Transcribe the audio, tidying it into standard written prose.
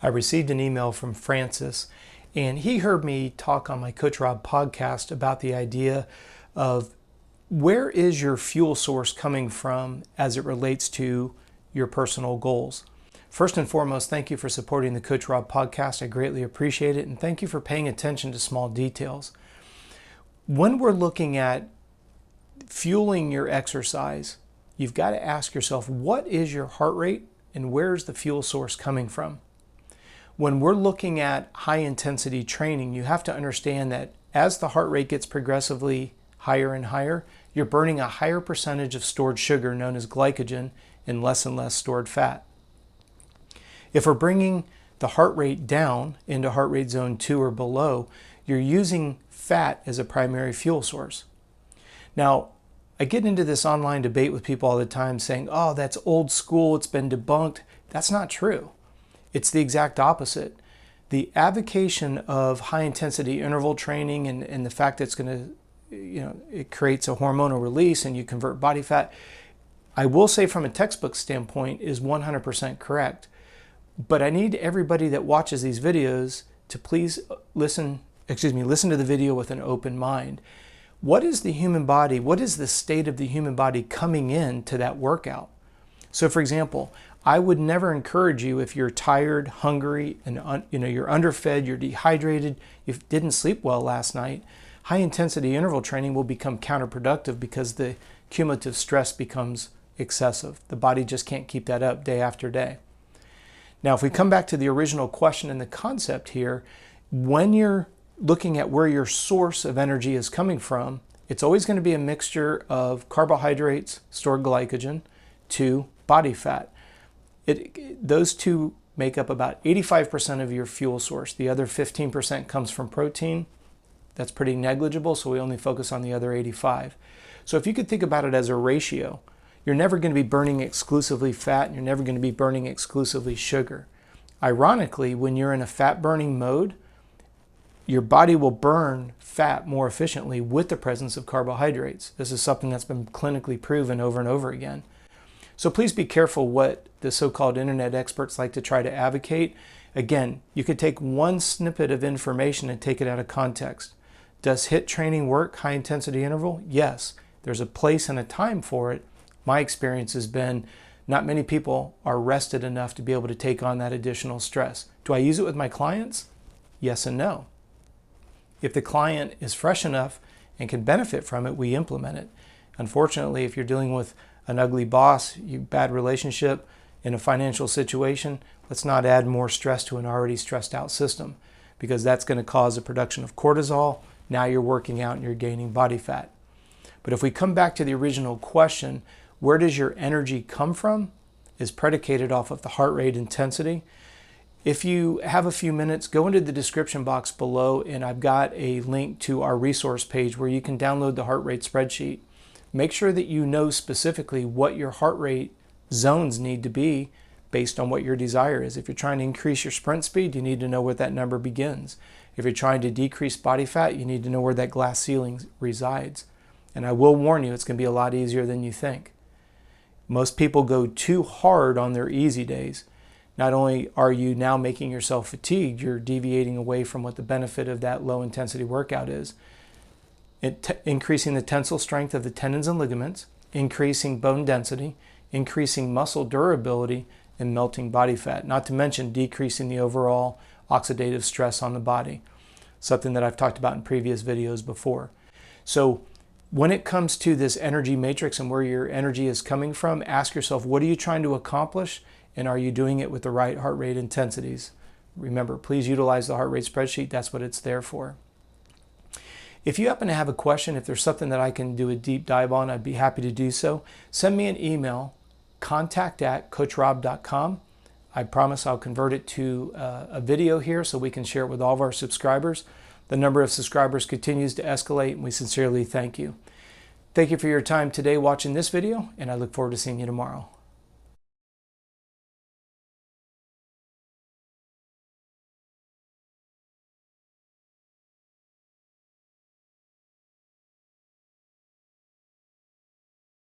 I received an email from Francis, and he heard me talk on my Coach Robb podcast about the idea of where is your fuel source coming from as it relates to your personal goals. First and foremost, thank you for supporting the Coach Robb podcast. I greatly appreciate it, and thank you for paying attention to small details. When we're looking at fueling your exercise, you've got to ask yourself, what is your heart rate and where's the fuel source coming from? When we're looking at high intensity training, you have to understand that as the heart rate gets progressively higher and higher, you're burning a higher percentage of stored sugar known as glycogen and less stored fat. If we're bringing the heart rate down into heart rate zone 2 or below, you're using fat as a primary fuel source. Now, I get into this online debate with people all the time saying, oh, that's old school, it's been debunked. That's not true. It's the exact opposite. The avocation of high intensity interval training and the fact that it's going to, it creates a hormonal release and you convert body fat, I will say from a textbook standpoint is 100% correct. But I need everybody that watches these videos to please listen to the video with an open mind. What is the human body? What is the state of the human body coming in to that workout? So for example, I would never encourage you if you're tired, hungry, and you're underfed, you're dehydrated, you didn't sleep well last night, high intensity interval training will become counterproductive because the cumulative stress becomes excessive. The body just can't keep that up day after day. Now, if we come back to the original question and the concept here, when you're looking at where your source of energy is coming from, it's always going to be a mixture of carbohydrates, stored glycogen, to body fat. Those two make up about 85% of your fuel source. The other 15% comes from protein. That's pretty negligible, so we only focus on the other 85. So if you could think about it as a ratio, you're never going to be burning exclusively fat, and you're never going to be burning exclusively sugar. Ironically, when you're in a fat-burning mode, your body will burn fat more efficiently with the presence of carbohydrates. This is something that's been clinically proven over and over again. So please be careful what the so-called internet experts like to try to advocate. Again, you could take one snippet of information and take it out of context. Does HIIT training work, high intensity interval? Yes. There's a place and a time for it. My experience has been not many people are rested enough to be able to take on that additional stress. Do I use it with my clients? Yes and no. If the client is fresh enough and can benefit from it, we implement it. Unfortunately, if you're dealing with an ugly boss, bad relationship, in a financial situation, let's not add more stress to an already stressed out system, because that's going to cause the production of cortisol. Now you're working out and you're gaining body fat. But if we come back to the original question, where does your energy come from, is predicated off of the heart rate intensity. If you have a few minutes, go into the description box below and I've got a link to our resource page where you can download the heart rate spreadsheet. Make sure that you know specifically what your heart rate zones need to be based on what your desire is. If you're trying to increase your sprint speed, you need to know where that number begins. If you're trying to decrease body fat, you need to know where that glass ceiling resides. And I will warn you, it's going to be a lot easier than you think. Most people go too hard on their easy days. Not only are you now making yourself fatigued, you're deviating away from what the benefit of that low intensity workout is. Increasing the tensile strength of the tendons and ligaments, increasing bone density, increasing muscle durability, and melting body fat. Not to mention decreasing the overall oxidative stress on the body. Something that I've talked about in previous videos before. So when it comes to this energy matrix and where your energy is coming from, ask yourself, what are you trying to accomplish? And are you doing it with the right heart rate intensities? Remember, please utilize the heart rate spreadsheet. That's what it's there for. If you happen to have a question, if there's something that I can do a deep dive on, I'd be happy to do so. Send me an email, contact@coachrobb.com. I promise I'll convert it to a video here so we can share it with all of our subscribers. The number of subscribers continues to escalate, and we sincerely thank you. Thank you for your time today watching this video, and I look forward to seeing you tomorrow.